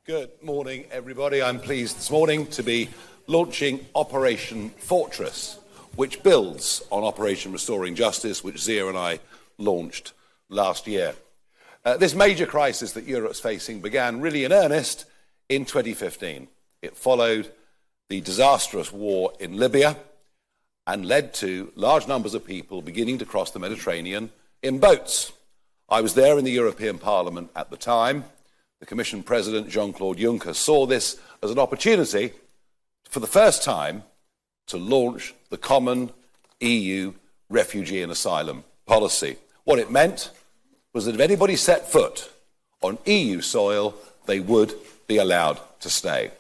Good morning, everybody. I'm pleased this morning to be launching Operation Fortress, which builds on Operation Restoring Justice, which Zia and I launched last year. This major crisis that Europe's facing began really in earnest in 2015. It followed the disastrous war in Libya and led to large numbers of people beginning to cross the Mediterranean in boats. I was there in the European Parliament at the time. The Commission President, Jean-Claude Juncker, saw this as an opportunity for the first time to launch the common EU refugee and asylum policy. What it meant was that if anybody set foot on EU soil, they would be allowed to stay.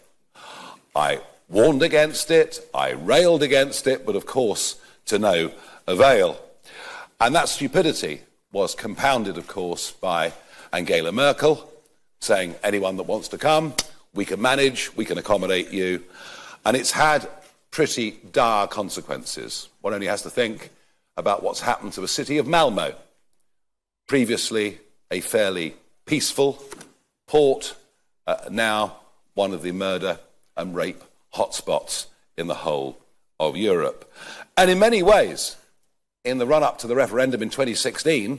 I warned against it, I railed against it, but of course to no avail. And that stupidity was compounded, of course, by Angela Merkel, saying anyone that wants to come, we can manage, we can accommodate you. And it's had pretty dire consequences. One only has to think about what's happened to the city of Malmo, previously a fairly peaceful port, now one of the murder and rape hotspots in the whole of Europe. And in many ways, in the run-up to the referendum in 2016,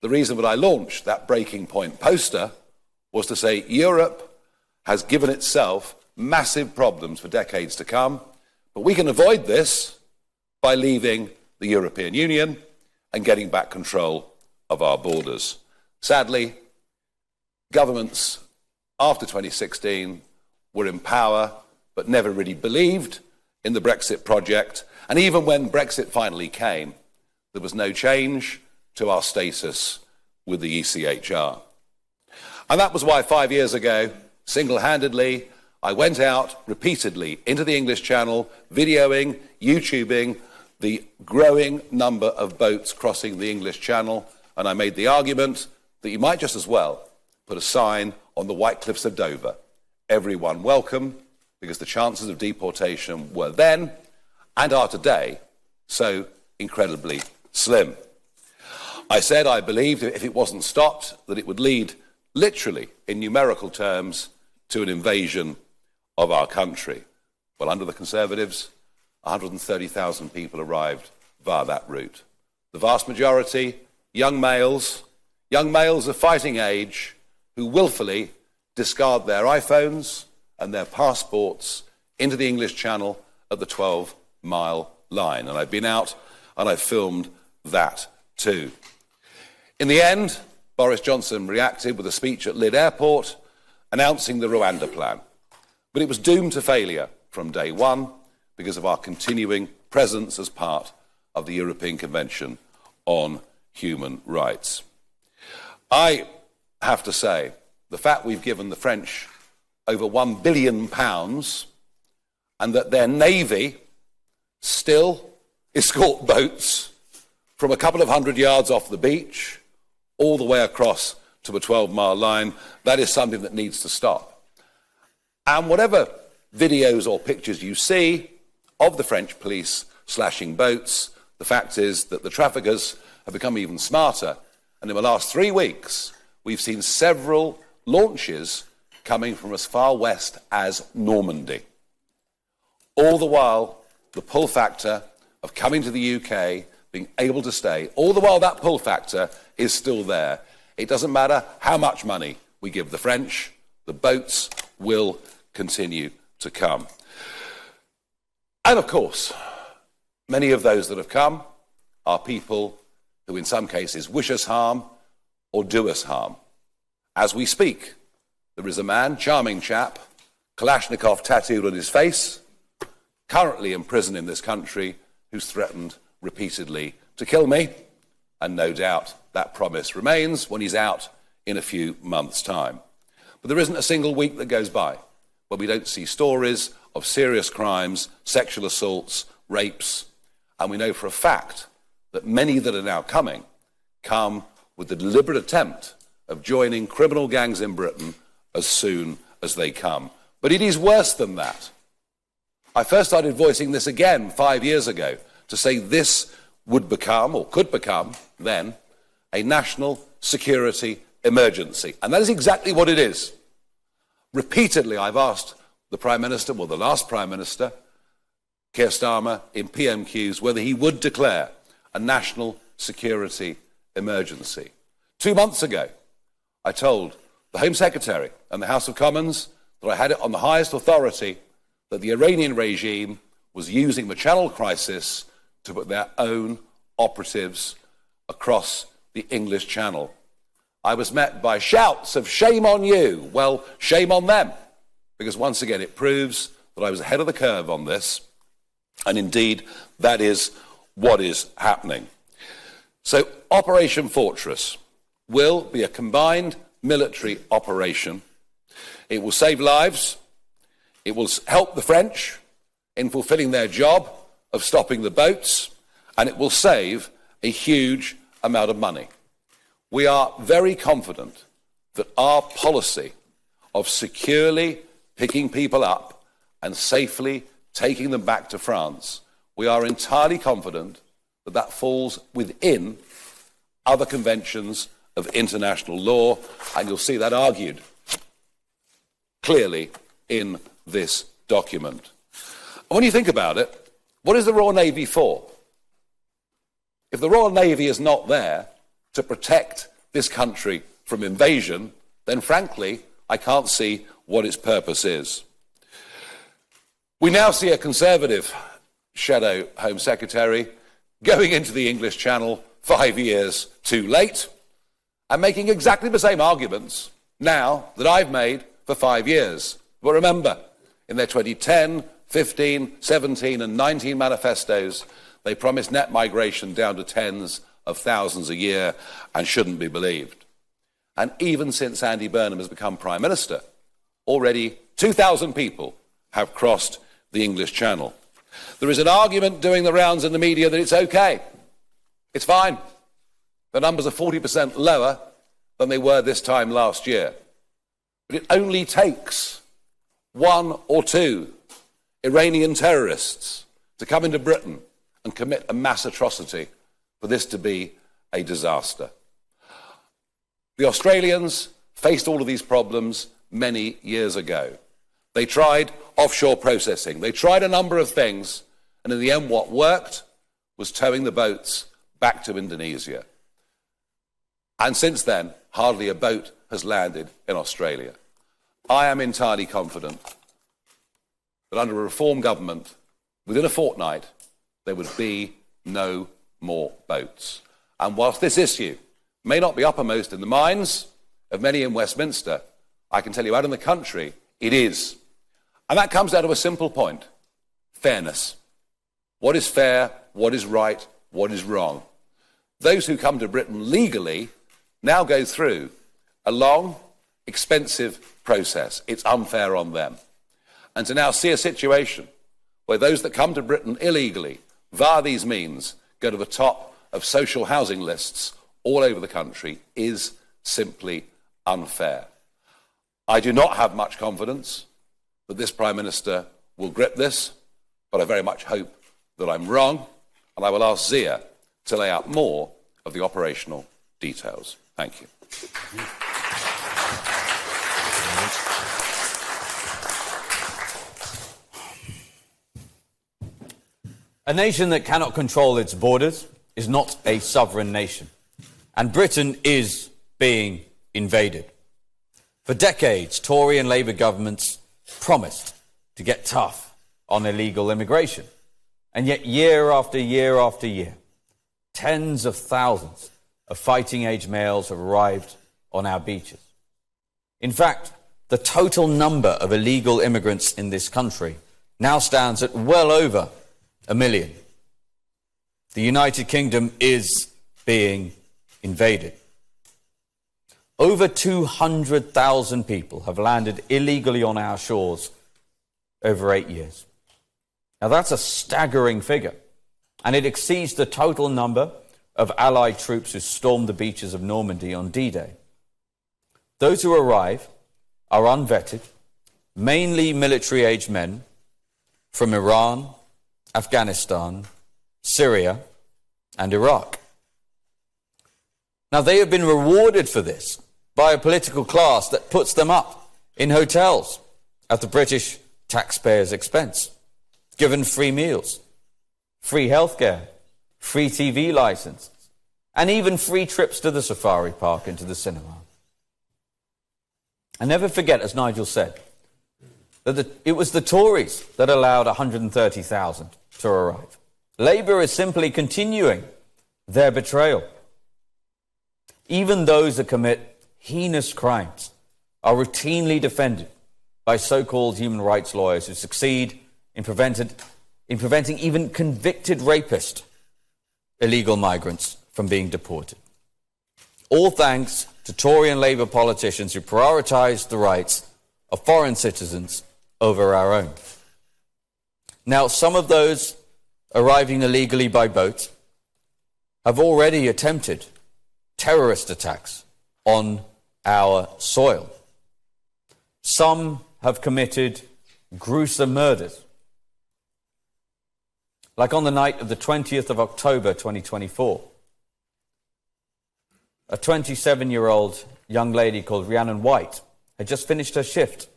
the reason that I launched that breaking point poster was to say Europe has given itself massive problems for decades to come, but we can avoid this by leaving the European Union and getting back control of our borders. Sadly, governments after 2016 were in power but never really believed in the Brexit project, and even when Brexit finally came, there was no change to our status with the ECHR. And that was why 5 years ago, single-handedly, I went out repeatedly into the English Channel, videoing, YouTubing the growing number of boats crossing the English Channel, and I made the argument that you might just as well put a sign on the White Cliffs of Dover, everyone welcome, because the chances of deportation were then, and are today, so incredibly slim. I said I believed if it wasn't stopped, that it would lead literally, in numerical terms, to an invasion of our country. Well, under the Conservatives, 130,000 people arrived via that route. The vast majority, young males of fighting age, who willfully discard their iPhones and their passports into the English Channel at the 12-mile line. And I've been out and I've filmed that too. In the end, Boris Johnson reacted with a speech at Lid Airport announcing the Rwanda plan. But it was doomed to failure from day one because of our continuing presence as part of the European Convention on Human Rights. I have to say, the fact we've given the French over £1 billion and that their navy still escort boats from a couple of hundred yards off the beach all the way across to a 12-mile line, that is something that needs to stop. And whatever videos or pictures you see of the French police slashing boats, the fact is that the traffickers have become even smarter. And in the last 3 weeks, we've seen several launches coming from as far west as Normandy. All the while, the pull factor of coming to the UK, being able to stay, all the while that pull factor is still there. It doesn't matter how much money we give the French, the boats will continue to come. And of course, many of those that have come are people who in some cases wish us harm or do us harm. As we speak, there is a man, charming chap, Kalashnikov tattooed on his face, currently in prison in this country, who's threatened repeatedly to kill me, and no doubt that promise remains when he's out in a few months' time. But there isn't a single week that goes by where we don't see stories of serious crimes, sexual assaults, rapes, and we know for a fact that many that are now coming come with the deliberate attempt of joining criminal gangs in Britain as soon as they come. But it is worse than that. I first started voicing this again 5 years ago to say this would become, or could become, then, a national security emergency. And that is exactly what it is. Repeatedly, I've asked the Prime Minister, well, the last Prime Minister, Keir Starmer, in PMQs, whether he would declare a national security emergency. 2 months ago, I told the Home Secretary and the House of Commons that I had it on the highest authority that the Iranian regime was using the Channel crisis to put their own operatives across the English Channel. I was met by shouts of shame on you. Well, shame on them, because once again it proves that I was ahead of the curve on this, and indeed that is what is happening. So Operation Fortress will be a combined military operation. It will save lives. It will help the French in fulfilling their job of stopping the boats, and it will save a huge amount of money. We are very confident that our policy of securely picking people up and safely taking them back to France, we are entirely confident that that falls within other conventions of international law, and you'll see that argued clearly in this document. And when you think about it, what is the Royal Navy for? If the Royal Navy is not there to protect this country from invasion, then frankly, I can't see what its purpose is. We now see a Conservative shadow Home Secretary going into the English Channel 5 years too late and making exactly the same arguments now that I've made for 5 years. But remember, in their 2010, 15, 17 and 19 manifestos, they promised net migration down to tens of thousands a year and shouldn't be believed. And even since Andy Burnham has become Prime Minister, already 2,000 people have crossed the English Channel. There is an argument doing the rounds in the media that it's okay. It's fine. The numbers are 40% lower than they were this time last year. But it only takes 1 or 2 Iranian terrorists to come into Britain and commit a mass atrocity for this to be a disaster. The Australians faced all of these problems many years ago. They tried offshore processing. They tried a number of things, and in the end what worked was towing the boats back to Indonesia. And since then, hardly a boat has landed in Australia. I am entirely confident that under a reform government, within a fortnight, there would be no more boats. And whilst this issue may not be uppermost in the minds of many in Westminster, I can tell you out in the country, it is. And that comes down to a simple point: fairness. What is fair? What is right? What is wrong? Those who come to Britain legally now go through a long, expensive process. It's unfair on them. And to now see a situation where those that come to Britain illegally, via these means, go to the top of social housing lists all over the country is simply unfair. I do not have much confidence that this Prime Minister will grip this, but I very much hope that I'm wrong, and I will ask Zia to lay out more of the operational details. Thank you. A nation that cannot control its borders is not a sovereign nation, and Britain is being invaded. For decades, Tory and Labour governments promised to get tough on illegal immigration, and yet year after year after year, tens of thousands of fighting-age males have arrived on our beaches. In fact, the total number of illegal immigrants in this country now stands at well over 1 million. The United Kingdom is being invaded. Over 200,000 people have landed illegally on our shores over 8 years. Now that's a staggering figure, and it exceeds the total number of Allied troops who stormed the beaches of Normandy on D-Day. Those who arrive are unvetted, mainly military-aged men from Iran, Afghanistan, Syria, and Iraq. Now, they have been rewarded for this by a political class that puts them up in hotels at the British taxpayers' expense, given free meals, free healthcare, free TV licenses, and even free trips to the safari park and to the cinema. And never forget, as Nigel said, that it was the Tories that allowed 130,000 to arrive. Labour is simply continuing their betrayal. Even those that commit heinous crimes are routinely defended by so-called human rights lawyers who succeed in preventing even convicted rapist illegal migrants from being deported. All thanks to Tory and Labour politicians who prioritise the rights of foreign citizens over our own. Now, some of those arriving illegally by boat have already attempted terrorist attacks on our soil. Some have committed gruesome murders, like on the night of the 20th of October 2024. A 27-year-old young lady called Rhiannon White had just finished her shift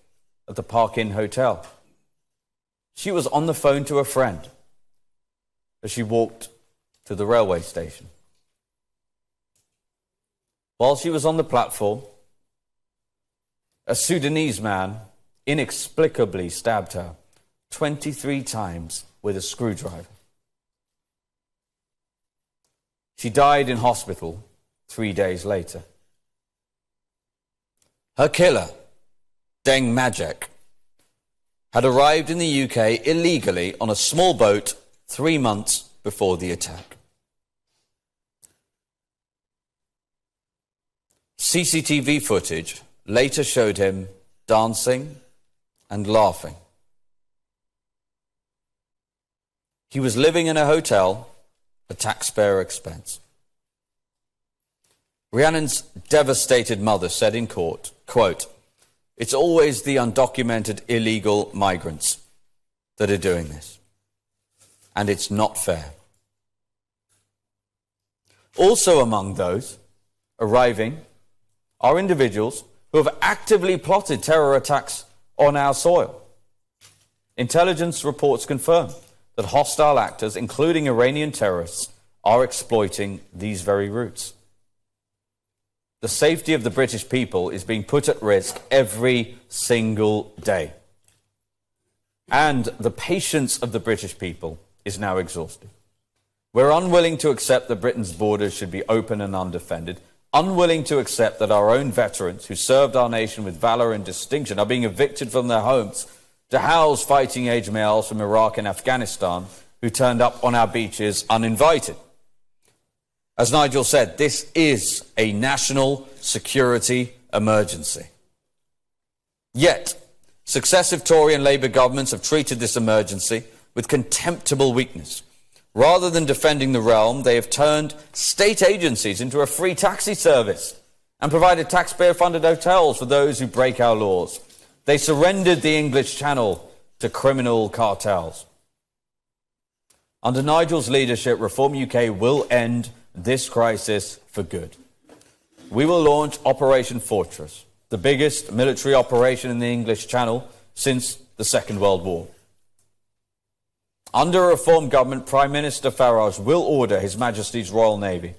at the Park Inn Hotel. She was on the phone to a friend as she walked to the railway station. While she was on the platform, a Sudanese man inexplicably stabbed her 23 times with a screwdriver. She died in hospital 3 days later. Her killer, Deng Majek, had arrived in the UK illegally on a small boat 3 months before the attack. CCTV footage later showed him dancing and laughing. He was living in a hotel at taxpayer expense. Rhiannon's devastated mother said in court, quote, "It's always the undocumented illegal migrants that are doing this, and it's not fair." Also among those arriving are individuals who have actively plotted terror attacks on our soil. Intelligence reports confirm that hostile actors, including Iranian terrorists, are exploiting these very routes. The safety of the British people is being put at risk every single day. And the patience of the British people is now exhausted. We're unwilling to accept that Britain's borders should be open and undefended, unwilling to accept that our own veterans who served our nation with valour and distinction are being evicted from their homes to house fighting-age males from Iraq and Afghanistan who turned up on our beaches uninvited. As Nigel said, this is a national security emergency. Yet, successive Tory and Labour governments have treated this emergency with contemptible weakness. Rather than defending the realm, they have turned state agencies into a free taxi service and provided taxpayer-funded hotels for those who break our laws. They surrendered the English Channel to criminal cartels. Under Nigel's leadership, Reform UK will end this crisis for good. We will launch Operation Fortress, the biggest military operation in the English Channel since the Second World War. Under a Reform government, Prime Minister Farage will order His Majesty's Royal Navy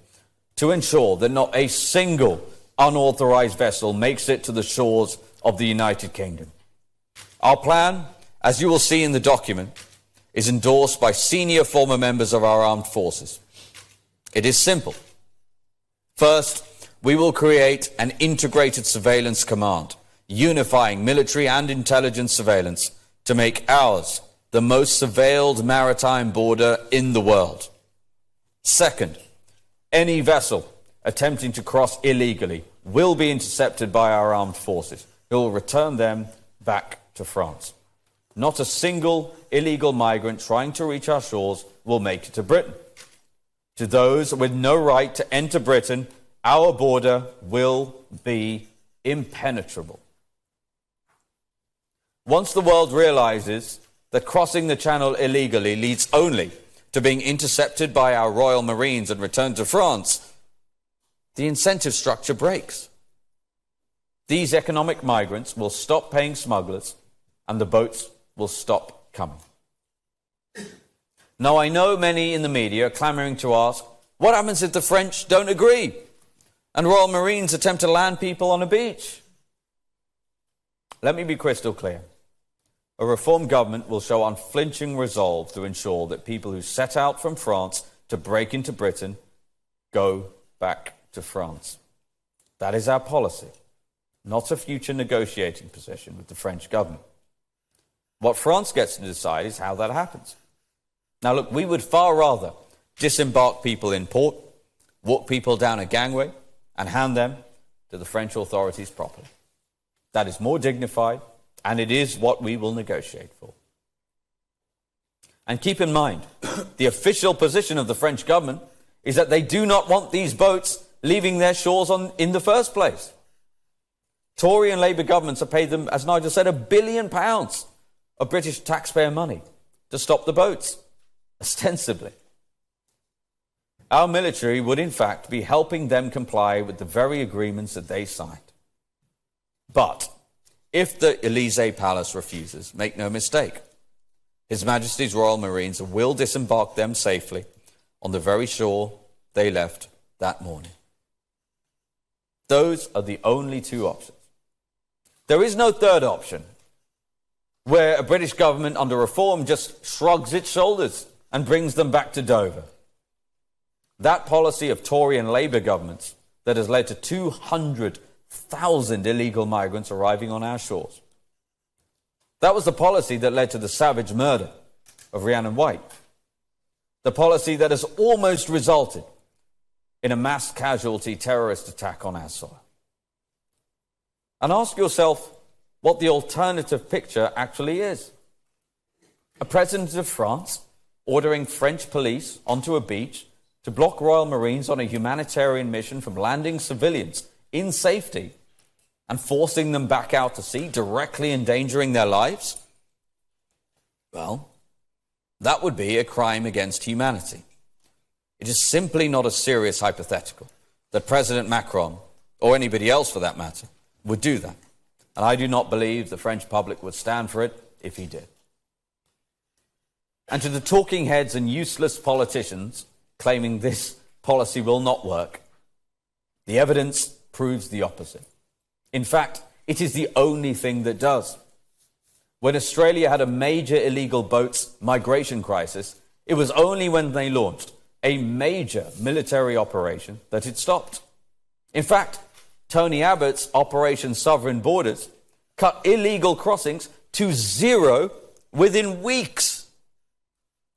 to ensure that not a single unauthorised vessel makes it to the shores of the United Kingdom. Our plan, as you will see in the document, is endorsed by senior former members of our armed forces. It is simple. First, we will create an integrated surveillance command, unifying military and intelligence surveillance to make ours the most surveilled maritime border in the world. Second, any vessel attempting to cross illegally will be intercepted by our armed forces, who will return them back to France. Not a single illegal migrant trying to reach our shores will make it to Britain. To those with no right to enter Britain, our border will be impenetrable. Once the world realises that crossing the Channel illegally leads only to being intercepted by our Royal Marines and returned to France, the incentive structure breaks. these economic migrants will stop paying smugglers and the boats will stop coming. Now, I know many in the media are clamouring to ask, what happens if the French don't agree and Royal Marines attempt to land people on a beach? Let me be crystal clear. A reform government will show unflinching resolve to ensure that people who set out from France to break into Britain go back to France. That is our policy, not a future negotiating position with the French government. What France gets to decide is how that happens. Now look, we would far rather disembark people in port, walk people down a gangway, and hand them to the French authorities properly. That is more dignified, and it is what we will negotiate for. And keep in mind, the official position of the French government is that they do not want these boats leaving their shores in the first place. Tory and Labour governments have paid them, as Nigel said, £1 billion of British taxpayer money to stop the boats, ostensibly. Our military would in fact be helping them comply with the very agreements that they signed. But if the Elysee Palace refuses, make no mistake, His Majesty's Royal Marines will disembark them safely on the very shore they left that morning. Those are the only two options. There is no third option, where a British government under reform just shrugs its shoulders and brings them back to Dover. That policy of Tory and Labour governments that has led to 200,000 illegal migrants arriving on our shores. That was the policy that led to the savage murder of Rhiannon White. The policy that has almost resulted in a mass casualty terrorist attack on our soil. And ask yourself what the alternative picture actually is. A president of France ordering French police onto a beach to block Royal Marines on a humanitarian mission from landing civilians in safety and forcing them back out to sea, directly endangering their lives? Well, that would be a crime against humanity. It is simply not a serious hypothetical that President Macron, or anybody else for that matter, would do that. And I do not believe the French public would stand for it if he did. And to the talking heads and useless politicians claiming this policy will not work, the evidence proves the opposite. In fact, it is the only thing that does. When Australia had a major illegal boats migration crisis, it was only when they launched a major military operation that it stopped. In fact, Tony Abbott's Operation Sovereign Borders cut illegal crossings to zero within weeks.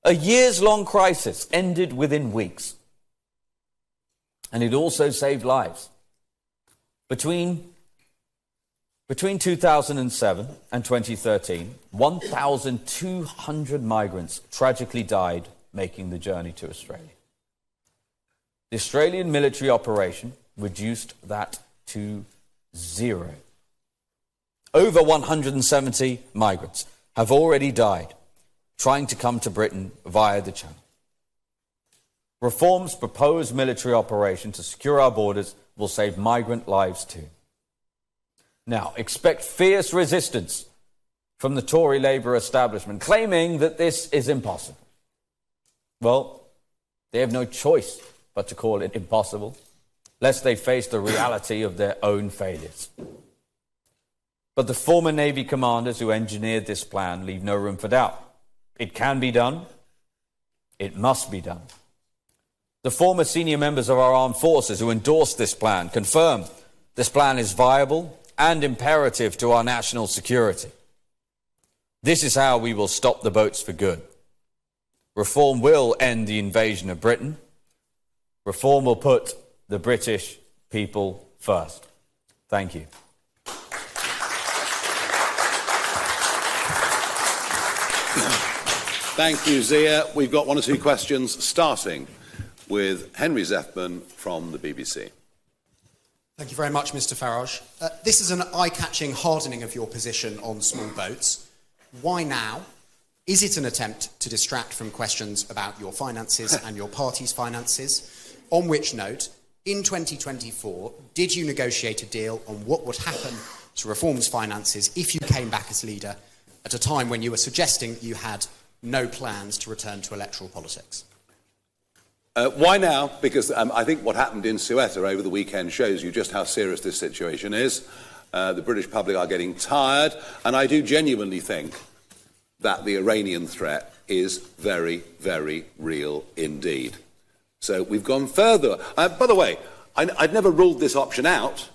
A years-long crisis ended within weeks. And it also saved lives. Between 2007 and 2013, 1,200 migrants tragically died making the journey to Australia. The Australian military operation reduced that to zero. Over 170 migrants have already died trying to come to Britain via the Channel. Reform's proposed military operation to secure our borders will save migrant lives too. Now, expect fierce resistance from the Tory Labour establishment, claiming that this is impossible. Well, they have no choice but to call it impossible, lest they face the reality of their own failures. But the former Navy commanders who engineered this plan leave no room for doubt. It can be done. It must be done. The former senior members of our armed forces who endorsed this plan confirm this plan is viable and imperative to our national security. This is how we will stop the boats for good. Reform will end the invasion of Britain. Reform will put the British people first. Thank you. Thank you, Zia. We've got one or two questions, starting with Henry Zeffman from the BBC. Thank you very much, Mr Farage. This is an eye-catching hardening of your position on small boats. Why now? Is it an attempt to distract from questions about your finances and your party's finances? On which note, in 2024, did you negotiate a deal on what would happen to Reform's finances if you came back as leader at a time when you were suggesting you had no plans to return to electoral politics? Why now? Because I think what happened in Ceuta over the weekend shows you just how serious this situation is. The British public are getting tired, and I do genuinely think that the Iranian threat is very, very real indeed. So we've gone further. By the way, I'd never ruled this option out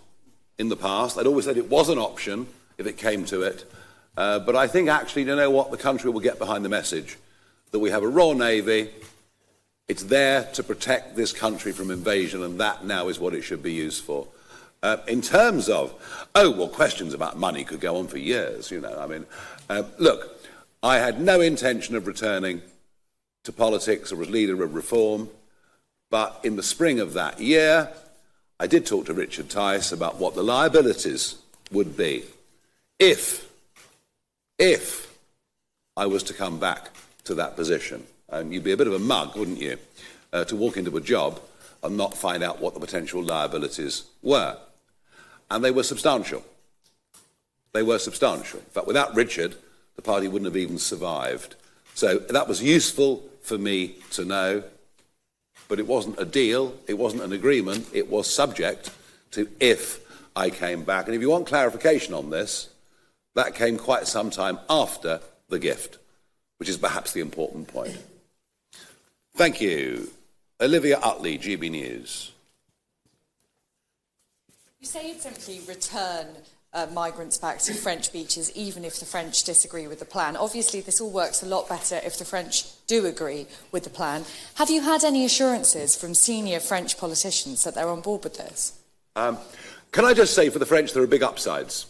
in the past. I'd always said it was an option if it came to it. But I think actually, you know what, the country will get behind the message that we have a raw navy. It's there to protect this country from invasion, and that now is what it should be used for. In terms of, questions about money could go on for years, you know. I mean, look, I had no intention of returning to politics or as leader of Reform, but in the spring of that year, I did talk to Richard Tice about what the liabilities would be if I was to come back to that position. You'd be a bit of a mug, wouldn't you, to walk into a job and not find out what the potential liabilities were. And they were substantial. They were substantial. In fact, without Richard, the party wouldn't have even survived. So that was useful for me to know, but it wasn't a deal, it wasn't an agreement, it was subject to if I came back. And if you want clarification on this, that came quite some time after the gift, which is perhaps the important point. Thank you. Olivia Utley, GB News. You say you'd simply return migrants back to French beaches, even if the French disagree with the plan. Obviously, this all works a lot better if the French do agree with the plan. Have you had any assurances from senior French politicians that they're on board with this? Can I just say, for the French, there are big upsides.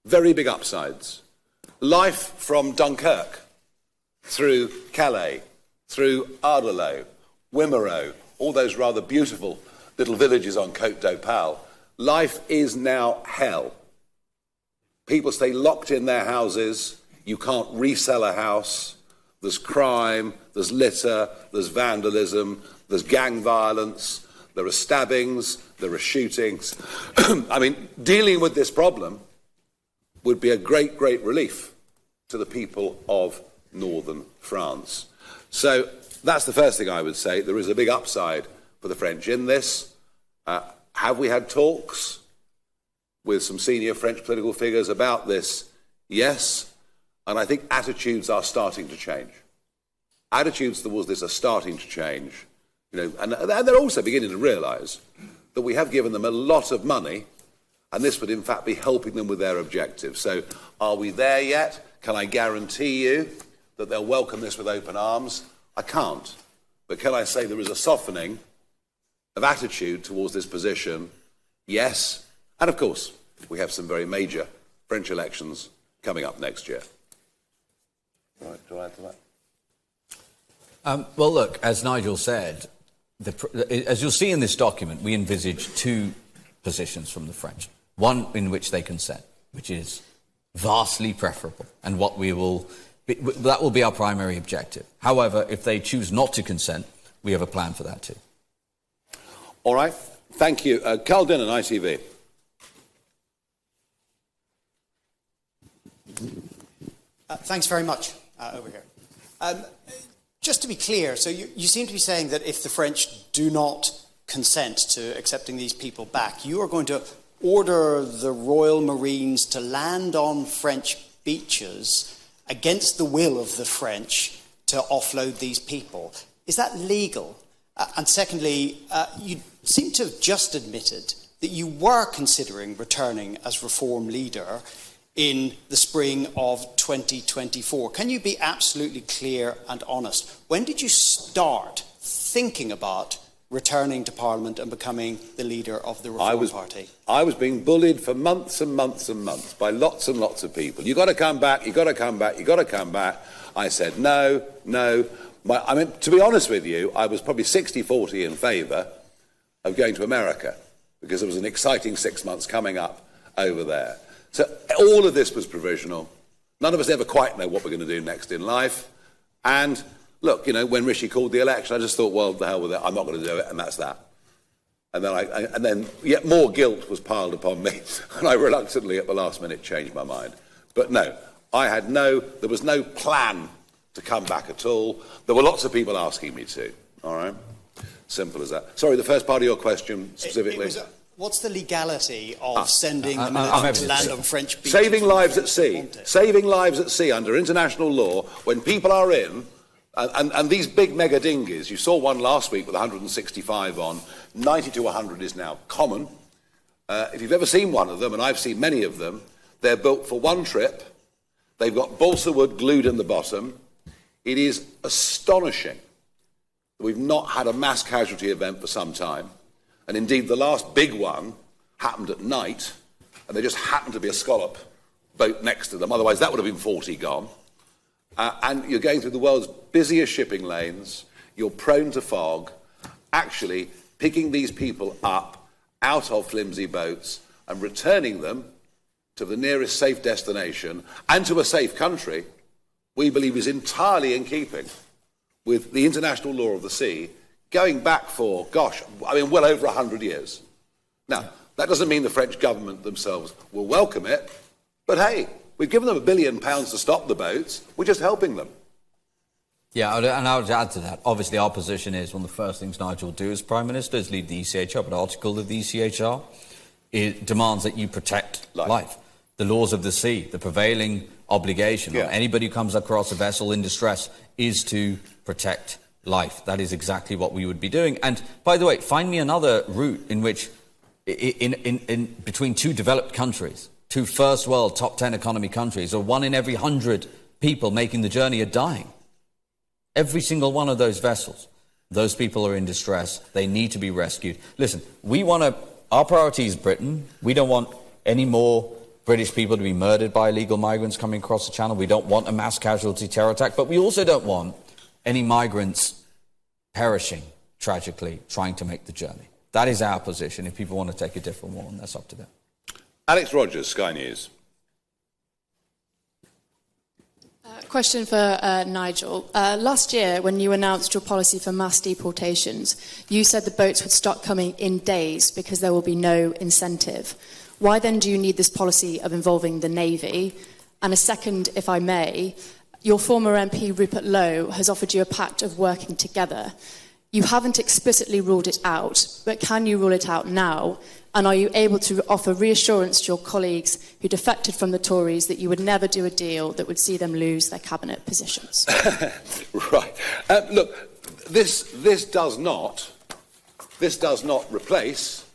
Very big upsides. Life from Dunkirk, through Calais, through Ardelot, Wimereux, all those rather beautiful little villages on Côte d'Opale. Life is now hell. People stay locked in their houses. You can't resell a house. There's crime, there's litter, there's vandalism, there's gang violence, there are stabbings, there are shootings. I mean, dealing with this problem would be a great, great relief to the people of northern France. So that's the first thing I would say. There is a big upside for the French in this. Have we had talks with some senior French political figures about this? Yes. And I think attitudes are starting to change. Attitudes towards this are starting to change. You know, and they're also beginning to realise that we have given them a lot of money, and this would in fact be helping them with their objectives. So are we there yet? Can I guarantee you that they'll welcome this with open arms? I can't. But can I say there is a softening of attitude towards this position? Yes. And of course, we have some very major French elections coming up next year. Right, do I add to that? Well, look, as Nigel said, as you'll see in this document, we envisage two positions from the French. One in which they consent, which is vastly preferable, and that will be our primary objective. However, if they choose not to consent, we have a plan for that too. All right. Thank you. Carl Dinnan, ITV. Thanks very much. Over here. Just to be clear, so you seem to be saying that if the French do not consent to accepting these people back, you are going to order the Royal Marines to land on French beaches against the will of the French to offload these people. Is that legal? And secondly, you seem to have just admitted that you were considering returning as Reform leader in the spring of 2024. Can you be absolutely clear and honest? When did you start thinking about returning to Parliament and becoming the leader of the Reform Party? I was being bullied for months and months and months by lots and lots of people. You've got to come back, you've got to come back, you've got to come back. I said, no. I mean, to be honest with you, I was probably 60-40 in favour of going to America because there was an exciting 6 months coming up over there. So all of this was provisional. None of us ever quite know what we're going to do next in life. And look, you know, when Rishi called the election, I just thought, well, the hell with it, I'm not going to do it, and that's that. And then yet more guilt was piled upon me, and I reluctantly at the last minute changed my mind. But no, there was no plan to come back at all. There were lots of people asking me to, all right? Simple as that. Sorry, the first part of your question specifically. What's the legality of sending the military to land on French beaches? Saving lives at sea. Saving lives at sea under international law when people are in, and these big mega dinghies, you saw one last week with 165 on, 90 to 100 is now common. If you've ever seen one of them, and I've seen many of them, they're built for one trip. They've got balsa wood glued in the bottom. It is astonishing that we've not had a mass casualty event for some time. And indeed, the last big one happened at night, and there just happened to be a scallop boat next to them. Otherwise, that would have been 40 gone. And you're going through the world's busiest shipping lanes. You're prone to fog. Actually, picking these people up out of flimsy boats and returning them to the nearest safe destination and to a safe country, we believe is entirely in keeping with the international law of the sea, going back for, well over 100 years. Now, that doesn't mean the French government themselves will welcome it, but hey, we've given them £1 billion to stop the boats, we're just helping them. Yeah, and I would add to that. Obviously, our position is one of the first things Nigel will do as Prime Minister is lead the ECHR, but article of the ECHR it demands that you protect life. The laws of the sea, the prevailing obligation on anybody who comes across a vessel in distress is to protect life. That is exactly what we would be doing. And by the way, find me another route in which, in between two developed countries, two first world top 10 economy countries, or 1 in every 100 people making the journey are dying. Every single one of those vessels, those people are in distress. They need to be rescued. Listen, our priority is Britain. We don't want any more British people to be murdered by illegal migrants coming across the channel. We don't want a mass casualty terror attack, but we also don't want any migrants perishing tragically trying to make the journey. That is our position. If people want to take a different one, that's up to them. Alex Rogers, Sky News. Question for Nigel. Last year, when you announced your policy for mass deportations, you said the boats would start coming in days because there will be no incentive. Why then do you need this policy of involving the Navy? And a second, if I may, your former MP Rupert Lowe has offered you a pact of working together. You haven't explicitly ruled it out, but can you rule it out now? And are you able to offer reassurance to your colleagues who defected from the Tories that you would never do a deal that would see them lose their cabinet positions? Right. Look, this does not replace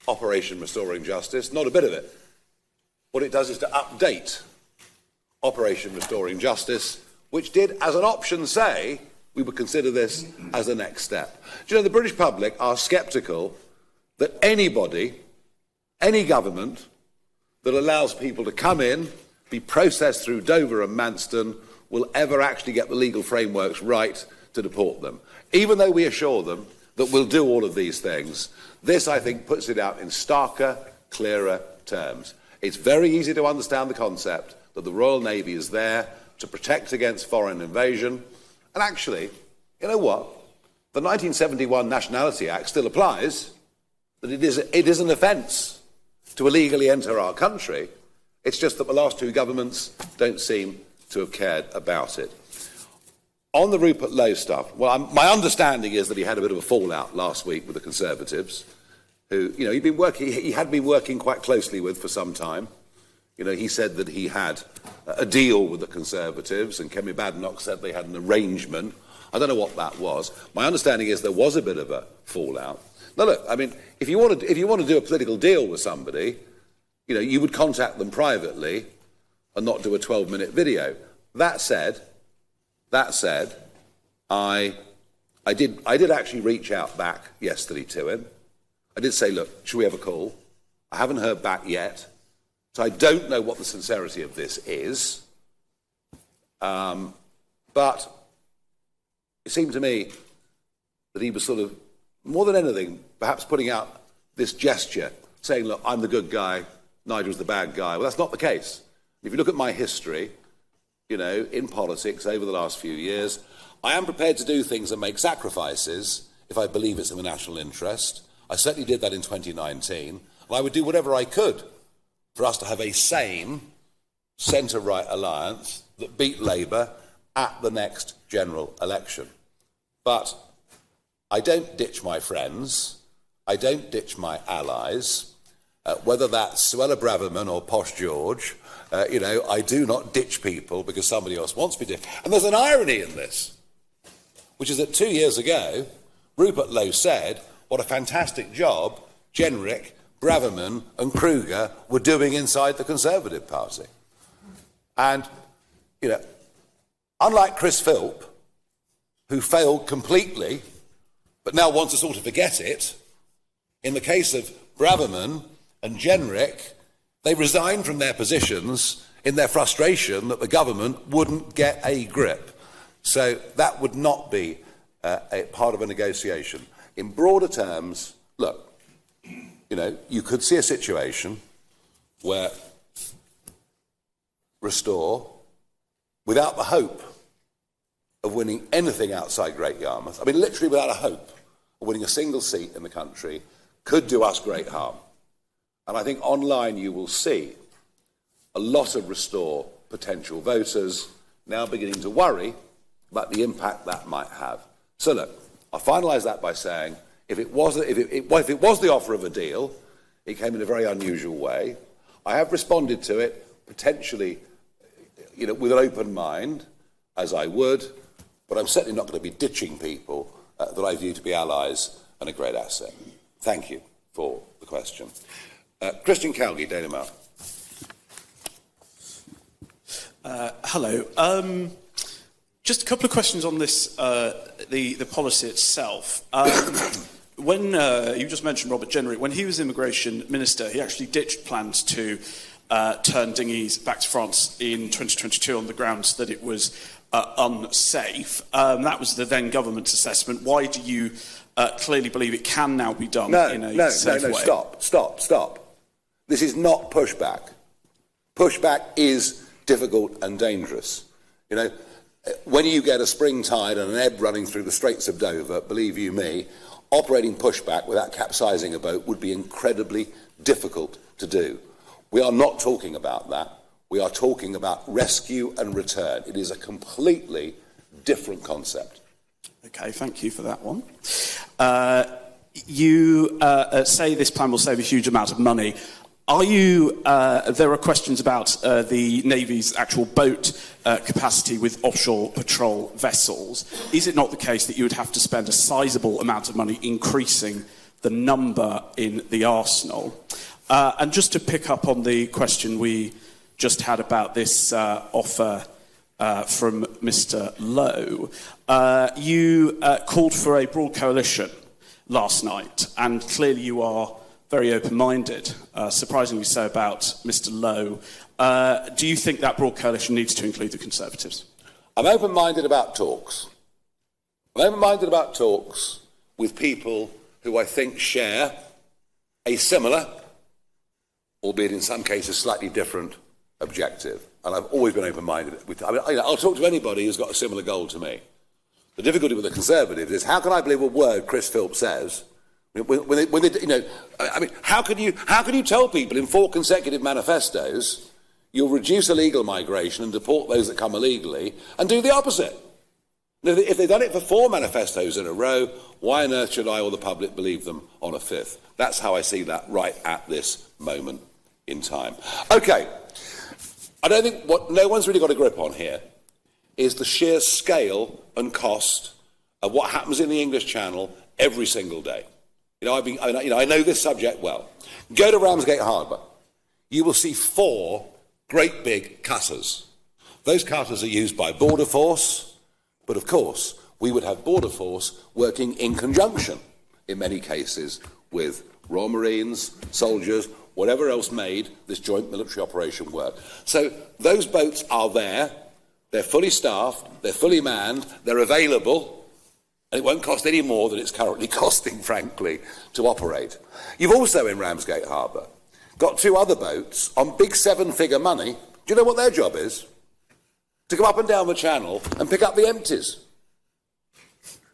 Operation Restoring Justice, not a bit of it. What it does is to update Operation Restoring Justice, which did, as an option, say we would consider this as the next step. Do you know, the British public are sceptical that anybody, any government, that allows people to come in, be processed through Dover and Manston, will ever actually get the legal frameworks right to deport them. Even though we assure them that we'll do all of these things, this, I think, puts it out in starker, clearer terms. It's very easy to understand the concept that the Royal Navy is there to protect against foreign invasion. And actually, you know what? The 1971 Nationality Act still applies, that it is an offence to illegally enter our country. It's just that the last two governments don't seem to have cared about it. On the Rupert Lowe stuff, well, my understanding is that he had a bit of a fallout last week with the Conservatives, who, you know, he had been working quite closely with for some time. You know, he said that he had a deal with the Conservatives, and Kemi Badenoch said they had an arrangement. I don't know what that was. My understanding is there was a bit of a fallout. Now, look, I mean, if you want to do a political deal with somebody, you know, you would contact them privately and not do a 12-minute video. That said, I did actually reach out back yesterday to him. I did say, look, should we have a call? I haven't heard back yet, so I don't know what the sincerity of this is. But it seemed to me that he was sort of, more than anything, perhaps putting out this gesture, saying, look, I'm the good guy, Nigel's the bad guy. Well, that's not the case. If you look at my history, you know, in politics over the last few years, I am prepared to do things and make sacrifices if I believe it's in the national interest. I certainly did that in 2019, and I would do whatever I could for us to have a sane centre-right alliance that beat Labour at the next general election. But I don't ditch my friends, I don't ditch my allies, whether that's Suella Braverman or Posh George. I do not ditch people because somebody else wants me to. And there's an irony in this, which is that 2 years ago, Rupert Lowe said what a fantastic job Jenrick, Braverman and Kruger were doing inside the Conservative Party. And, unlike Chris Philp, who failed completely, but now wants us all to forget it, in the case of Braverman and Jenrick, they resigned from their positions in their frustration that the government wouldn't get a grip. So that would not be a part of a negotiation. In broader terms, look, you could see a situation where Restore, without the hope of winning anything outside Great Yarmouth, literally without a hope of winning a single seat in the country, could do us great harm. And I think online you will see a lot of Restore potential voters now beginning to worry about the impact that might have. So look, I'll finalise that by saying if it was the offer of a deal, it came in a very unusual way. I have responded to it potentially, with an open mind, as I would, but I'm certainly not going to be ditching people that I view to be allies and a great asset. Thank you for the question. Christian Calgie, Daily Mail. Hello. Just a couple of questions on this, the policy itself. When you just mentioned Robert Jenrick, when he was Immigration Minister, he actually ditched plans to turn dinghies back to France in 2022 on the grounds that it was unsafe. That was the then government's assessment. Why do you clearly believe it can now be done in a safe way? Stop. This is not pushback. Pushback is difficult and dangerous. When you get a spring tide and an ebb running through the Straits of Dover, believe you me, operating pushback without capsizing a boat would be incredibly difficult to do. We are not talking about that. We are talking about rescue and return. It is a completely different concept. Okay, thank you for that one. You say this plan will save a huge amount of money. There are questions about the Navy's actual boat capacity with offshore patrol vessels. Is it not the case that you would have to spend a sizable amount of money increasing the number in the arsenal? And just to pick up on the question we just had about this offer from Mr. Lowe, you called for a broad coalition last night, and clearly you are very open-minded, surprisingly so about Mr. Lowe. Do you think that broad coalition needs to include the Conservatives? I'm open-minded about talks. I'm open-minded about talks with people who I think share a similar, albeit in some cases slightly different, objective. And I've always been open-minded. I'll talk to anybody who's got a similar goal to me. The difficulty with the Conservatives is how can I believe a word Chris Philp says? How can you tell people in 4 consecutive manifestos you'll reduce illegal migration and deport those that come illegally and do the opposite? If they've done it for 4 manifestos in a row, why on earth should I or the public believe them on a 5th? That's how I see that right at this moment in time. Okay, I don't think what no one's really got a grip on here is the sheer scale and cost of what happens in the English Channel every single day. I know this subject well. Go to Ramsgate Harbour. You will see 4 great big cutters. Those cutters are used by Border Force, but of course, we would have Border Force working in conjunction, in many cases, with Royal Marines, soldiers, whatever else made this joint military operation work. So those boats are there. They're fully staffed. They're fully manned. They're available. And it won't cost any more than it's currently costing, frankly, to operate. You've also, in Ramsgate Harbour, got 2 other boats on big 7-figure money. Do you know what their job is? To go up and down the channel and pick up the empties.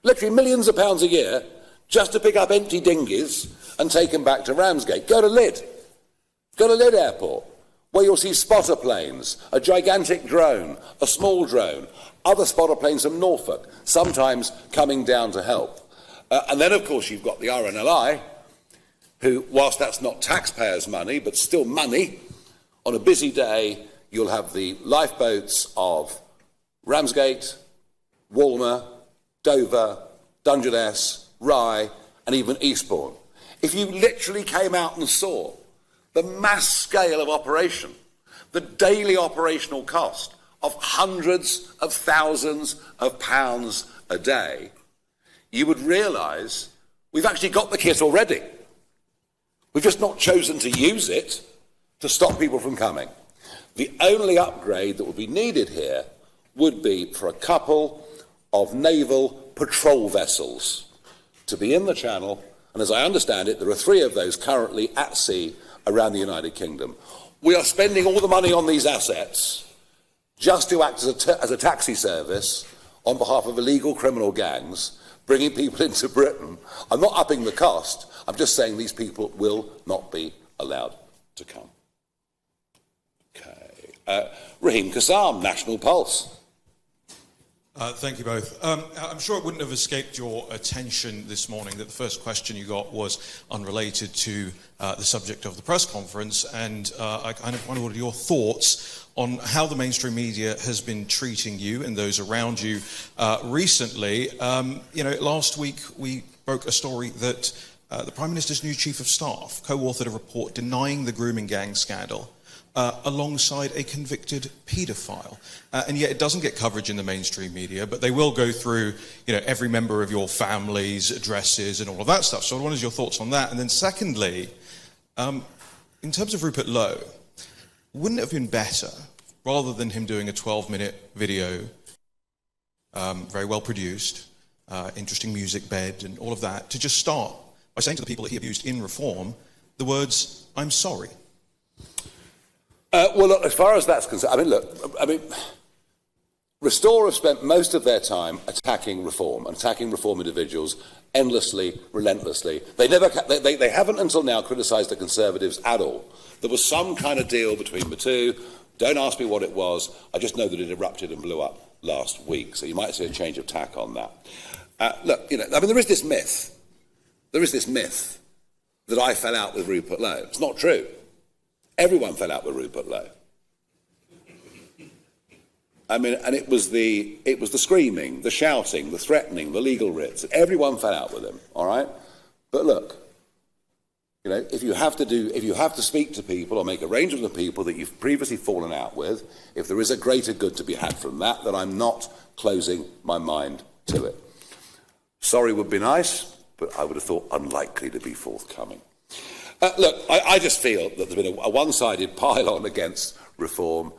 Literally millions of pounds a year just to pick up empty dinghies and take them back to Ramsgate. Go to Lydd Airport, where you'll see spotter planes, a gigantic drone, a small drone, other spotter planes from Norfolk, sometimes coming down to help. And then, of course, you've got the RNLI, who, whilst that's not taxpayers' money, but still money, on a busy day, you'll have the lifeboats of Ramsgate, Walmer, Dover, Dungeness, Rye, and even Eastbourne. If you literally came out and saw the mass scale of operation, the daily operational cost of hundreds of thousands of pounds a day, you would realise we've actually got the kit already. We've just not chosen to use it to stop people from coming. The only upgrade that would be needed here would be for a couple of naval patrol vessels to be in the Channel, and as I understand it, there are 3 of those currently at sea around the United Kingdom. We are spending all the money on these assets just to act as a taxi service on behalf of illegal criminal gangs, bringing people into Britain. I'm not upping the cost, I'm just saying these people will not be allowed to come. Okay. Raheem Kassam, National Pulse. Thank you both. I'm sure it wouldn't have escaped your attention this morning that the first question you got was unrelated to the subject of the press conference, and I kind of wondered your thoughts on how the mainstream media has been treating you and those around you recently. Last week we broke a story that the Prime Minister's new Chief of Staff co-authored a report denying the grooming gang scandal alongside a convicted paedophile. And yet it doesn't get coverage in the mainstream media, but they will go through, every member of your family's addresses and all of that stuff. So what is your thoughts on that? And then secondly, in terms of Rupert Lowe, wouldn't it have been better, rather than him doing a 12-minute video, very well produced, interesting music bed and all of that, to just start by saying to the people that he abused in Reform the words, "I'm sorry"? Well, look, as far as that's concerned, Restore have spent most of their time attacking Reform and attacking Reform individuals endlessly, relentlessly. They haven't until now criticised the Conservatives at all. There was some kind of deal between the two. Don't ask me what it was. I just know that it erupted and blew up last week. So you might see a change of tack on that. There is this myth. There is this myth that I fell out with Rupert Lowe. It's not true. Everyone fell out with Rupert Lowe. And it was the screaming, the shouting, the threatening, the legal writs. Everyone fell out with him, all right? But look, if you have to speak to people or make arrangements with people that you've previously fallen out with, if there is a greater good to be had from that, then I'm not closing my mind to it. Sorry would be nice, but I would have thought unlikely to be forthcoming. Look, I just feel that there's been a one-sided pile-on against Reform.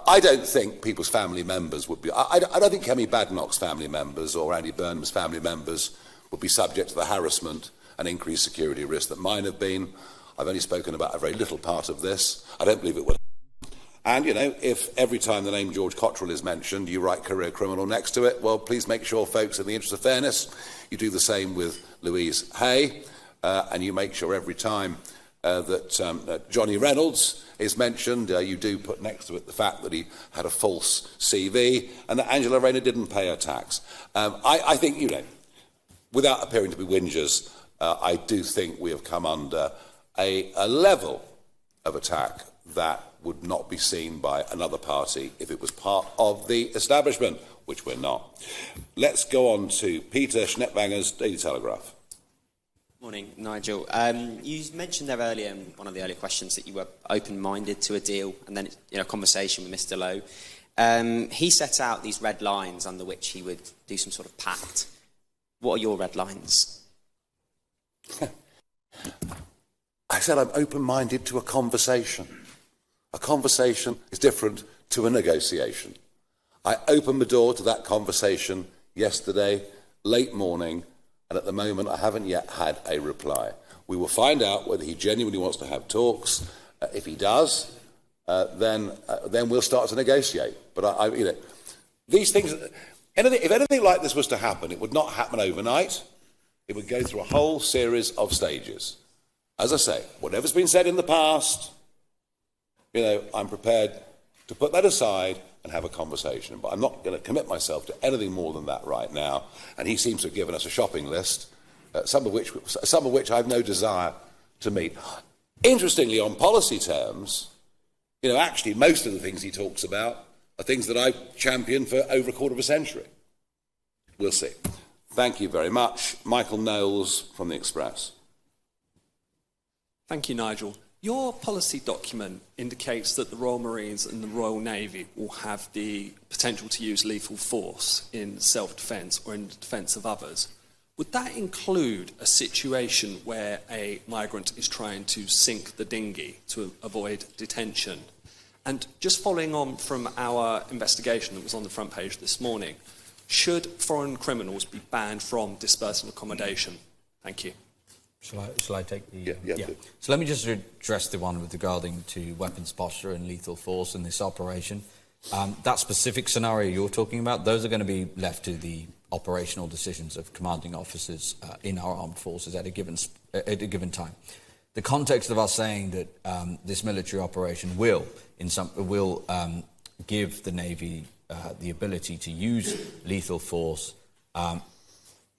I don't think people's family members would be... I don't think Kemi Badenoch's family members or Andy Burnham's family members would be subject to the harassment and increased security risk that mine have been. I've only spoken about a very little part of this. I don't believe it would. And, if every time the name George Cottrell is mentioned, you write career criminal next to it, well, please make sure, folks, in the interest of fairness, you do the same with Louise Hay. And you make sure every time that Johnny Reynolds is mentioned, you do put next to it the fact that he had a false CV and that Angela Rayner didn't pay her tax. I think, without appearing to be whingers, I do think we have come under a level of attack that would not be seen by another party if it was part of the establishment, which we're not. Let's go on to Peter Schnettwanger's Daily Telegraph. Morning, Nigel. You mentioned there earlier in one of the earlier questions that you were open-minded to a deal and then a conversation with Mr. Lowe. He set out these red lines under which he would do some sort of pact. What are your red lines? I said I'm open-minded to a conversation. A conversation is different to a negotiation. I opened the door to that conversation yesterday, late morning, and at the moment I haven't yet had a reply. We will find out whether he genuinely wants to have talks. If he does, then we'll start to negotiate. But these things, if anything like this was to happen, it would not happen overnight. it would go through a whole series of stages. As I say, whatever's been said in the past, I'm prepared to put that aside and have a conversation. But I'm not going to commit myself to anything more than that right now. And he seems to have given us a shopping list, some of which I've no desire to meet. Interestingly, on policy terms, actually most of the things he talks about are things that I've championed for over a quarter of a century. We'll see. Thank you very much. Michael Knowles from The Express. Thank you, Nigel. Your policy document indicates that the Royal Marines and the Royal Navy will have the potential to use lethal force in self-defence or in defence of others. Would that include a situation where a migrant is trying to sink the dinghy to avoid detention? And just following on from our investigation that was on the front page this morning, should foreign criminals be banned from dispersal accommodation? Thank you. Shall I take the... Yeah. So let me just address the one with regarding to weapons posture and lethal force in this operation. That specific scenario you're talking about, those are going to be left to the operational decisions of commanding officers in our armed forces at a given time. The context of us saying that this military operation will give the Navy the ability to use lethal force,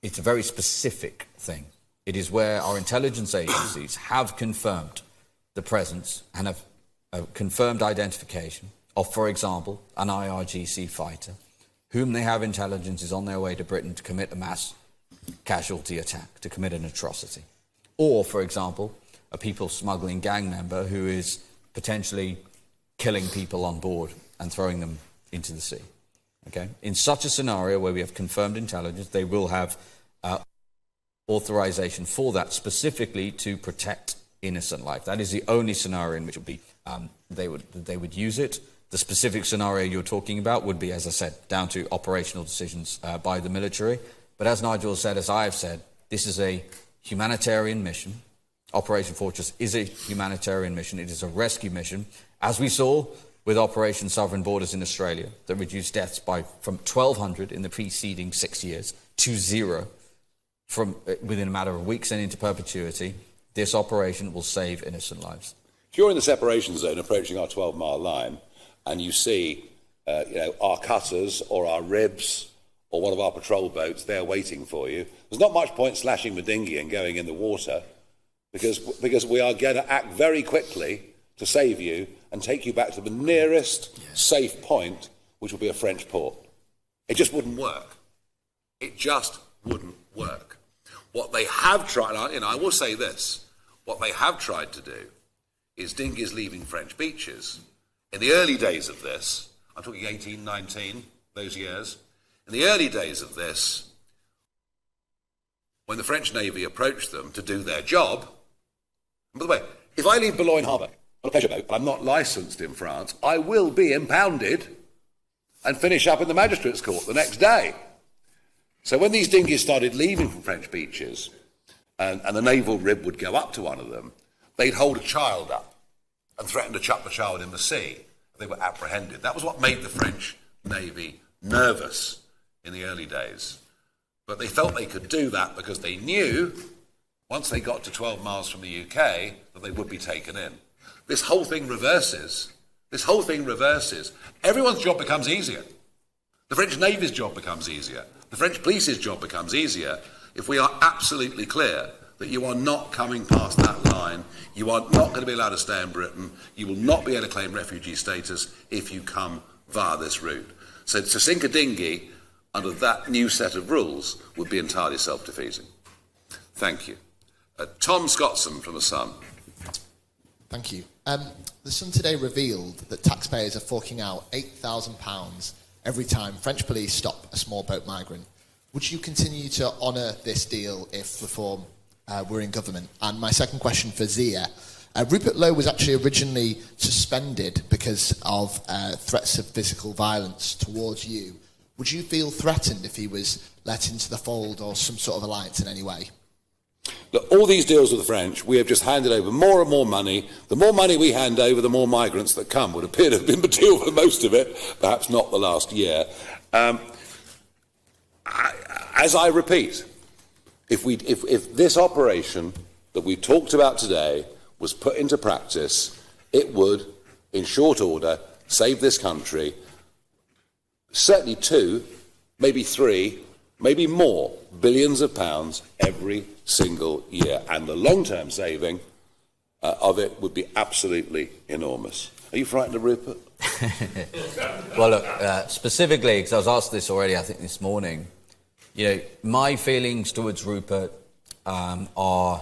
it's a very specific thing. It is where our intelligence agencies have confirmed the presence and have confirmed identification of, for example, an IRGC fighter, whom they have intelligence is on their way to Britain to commit a mass casualty attack, to commit an atrocity. Or, for example, a people smuggling gang member who is potentially killing people on board and throwing them into the sea. Okay? In such a scenario where we have confirmed intelligence, they will have authorization for that, specifically to protect innocent life. That is the only scenario in which they would use it. The specific scenario you're talking about would be, as I said, down to operational decisions by the military. But as Nigel said, as I have said, this is a humanitarian mission. Operation Fortress is a humanitarian mission. It is a rescue mission, as we saw with Operation Sovereign Borders in Australia, that reduced deaths from 1,200 in the preceding 6 years to 0 within a matter of weeks and into perpetuity. This operation will save innocent lives. If you're in the separation zone approaching our 12-mile line and you see our cutters or our ribs or one of our patrol boats there waiting for you, there's not much point slashing the dinghy and going in the water because we are going to act very quickly to save you and take you back to the nearest safe point, which will be a French port. It just wouldn't work. It just wouldn't work. What they have tried, I will say this, what they have tried to do is dinghies leaving French beaches. In the early days of this, I'm talking 18, 19, those years, in the early days of this, when the French Navy approached them to do their job, and by the way, if I leave Boulogne Harbour on a pleasure boat, I'm not licensed in France, I will be impounded and finish up in the magistrate's court the next day. So when these dinghies started leaving from French beaches, and the naval rib would go up to one of them, they'd hold a child up and threaten to chuck the child in the sea. They were apprehended. That was what made the French Navy nervous in the early days. But they felt they could do that because they knew, once they got to 12 miles from the UK, that they would be taken in. This whole thing reverses. Everyone's job becomes easier. The French Navy's job becomes easier. The French police's job becomes easier if we are absolutely clear that you are not coming past that line, you are not going to be allowed to stay in Britain, you will not be able to claim refugee status if you come via this route. So to sink a dinghy under that new set of rules would be entirely self-defeating. Thank you. Tom Scottson from The Sun. Thank you. The Sun today revealed that taxpayers are forking out £8,000 every time French police stop a small boat migrant. Would you continue to honour this deal if Reform were in government? And my second question for Zia. Rupert Lowe was actually originally suspended because of threats of physical violence towards you. Would you feel threatened if he was let into the fold or some sort of alliance in any way? Look, all these deals with the French, we have just handed over more and more money. The more money we hand over, the more migrants that come. Would appear to have been the deal for most of it, perhaps not the last year. As I repeat, If this operation that we talked about today was put into practice, it would, in short order, save this country certainly 2, maybe 3, maybe more billions of pounds every single year. And the long-term saving of it would be absolutely enormous. Are you frightened of Rupert? Well, look, specifically, because I was asked this already, I think, this morning, my feelings towards Rupert are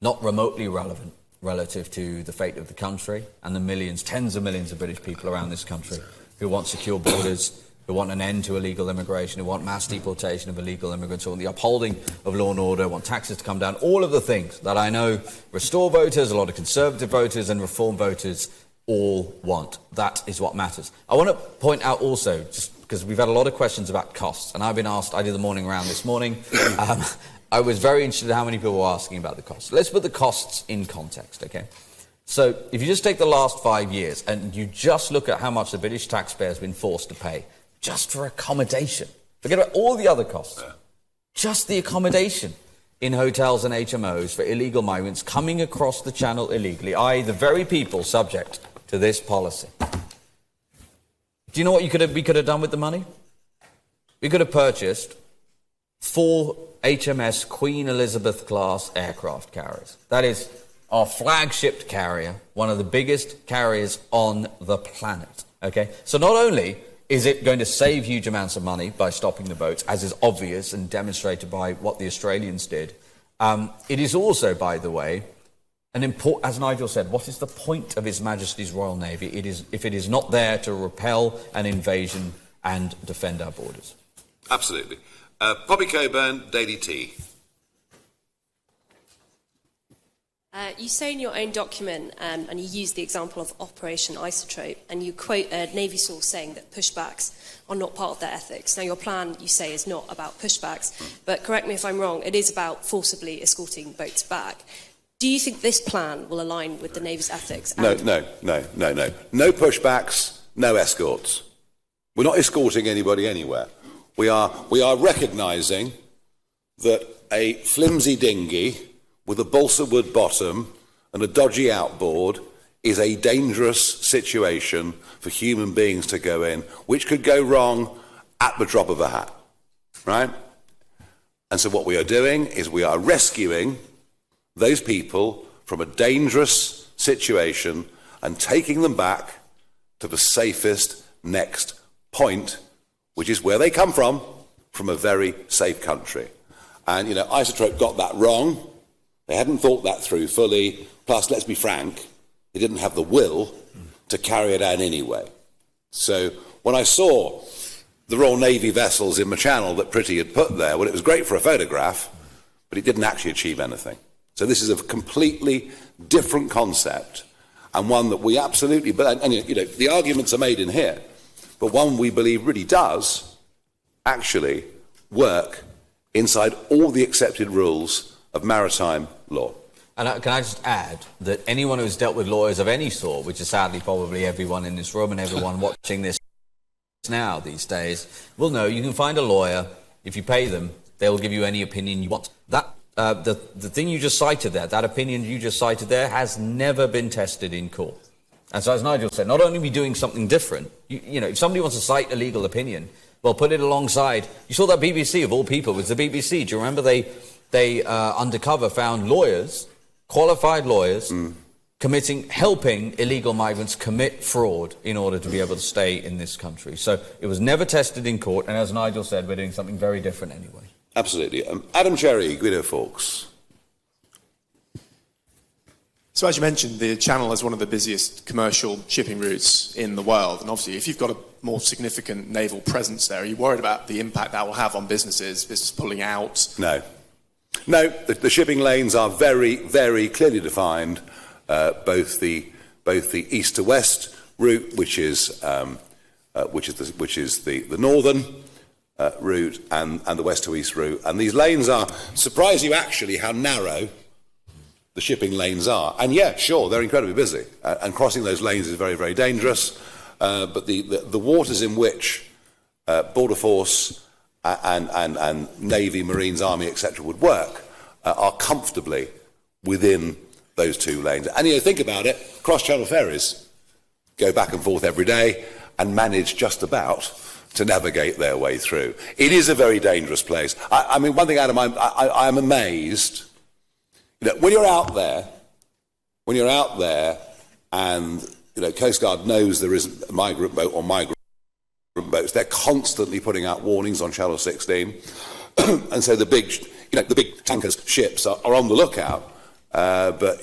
not remotely relevant relative to the fate of the country and the millions, tens of millions of British people around this country who want secure borders, who want an end to illegal immigration, who want mass deportation of illegal immigrants, who want the upholding of law and order, want taxes to come down, all of the things that I know Restore voters, a lot of Conservative voters and Reform voters all want. That is what matters. I want to point out also, just because we've had a lot of questions about costs, and I've been asked, I did the morning round this morning, I was very interested in how many people were asking about the costs. Let's put the costs in context, okay? So if you just take the last 5 years and you just look at how much the British taxpayer has been forced to pay just for accommodation, forget about all the other costs, just the accommodation in hotels and HMOs for illegal migrants coming across the channel illegally, i.e. the very people subject to this policy. Do you know what we could have done with the money? We could have purchased 4 HMS Queen Elizabeth class aircraft carriers. That is our flagship carrier, one of the biggest carriers on the planet. Okay? So not only is it going to save huge amounts of money by stopping the boats, as is obvious and demonstrated by what the Australians did, it is also, by the way, as Nigel said, what is the point of His Majesty's Royal Navy? It is, if it is not there to repel an invasion and defend our borders. Absolutely. Poppy Coburn, Daily Tea. You say in your own document, and you use the example of Operation Isotrope, and you quote a Navy source saying that pushbacks are not part of their ethics. Now, your plan, you say, is not about pushbacks, but correct me if I'm wrong, it is about forcibly escorting boats back. Do you think this plan will align with the Navy's ethics? No. No pushbacks, no escorts. We're not escorting anybody anywhere. We are recognising that a flimsy dinghy with a balsa wood bottom and a dodgy outboard is a dangerous situation for human beings to go in, which could go wrong at the drop of a hat, right? And so what we are doing is we are rescuing those people from a dangerous situation and taking them back to the safest next point, which is where they come from a very safe country. And, Isotrope got that wrong. They hadn't thought that through fully. Plus, let's be frank, they didn't have the will to carry it out anyway. So when I saw the Royal Navy vessels in the channel that Pretty had put there, well, it was great for a photograph, but it didn't actually achieve anything. So this is a completely different concept, and one that we absolutely, the arguments are made in here, but one we believe really does actually work inside all the accepted rules of maritime law. And can I just add that anyone who's dealt with lawyers of any sort, which is sadly probably everyone in this room and everyone watching this now these days, will know you can find a lawyer, if you pay them, they'll give you any opinion you want. That the thing you just cited there, that opinion you just cited there, has never been tested in court. And so, as Nigel said, not only are we doing something different, if somebody wants to cite a legal opinion, well, put it alongside. You saw that BBC, of all people, was the BBC. Do you remember they undercover found lawyers, qualified lawyers, helping illegal migrants commit fraud in order to be able to stay in this country. So it was never tested in court, and as Nigel said, we're doing something very different anyway. Absolutely. Adam Cherry, Guido Fawkes. So as you mentioned, the Channel is one of the busiest commercial shipping routes in the world, and obviously if you've got a more significant naval presence there, are you worried about the impact that will have on business pulling out? No, the shipping lanes are very, very clearly defined, both the east to west route, which is the northern route, and the west to east route, and these lanes are, surprise you actually how narrow the shipping lanes are. And yeah, sure, they're incredibly busy, and crossing those lanes is very, very dangerous, but the waters in which Border Force and Navy, Marines, Army, etc. would work are comfortably within those 2 lanes. And think about it, cross-channel ferries go back and forth every day and manage just about to navigate their way through. It is a very dangerous place. I mean, one thing, Adam, I am amazed. When you're out there and Coast Guard knows there isn't a migrant boat or migrant boats, they're constantly putting out warnings on Channel 16, and so the big tankers, ships are on the lookout. But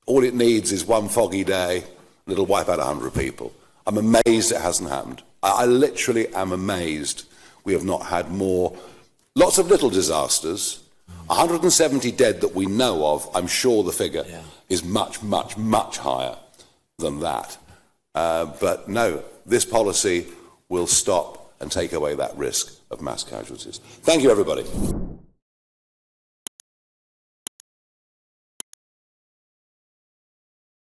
all it needs is one foggy day, and it'll wipe out 100 people. I'm amazed it hasn't happened. I literally am amazed we have not had more. Lots of little disasters. 170 dead that we know of. I'm sure the figure is much, much, much higher than that. But no, this policy will stop and take away that risk of mass casualties. Thank you, everybody.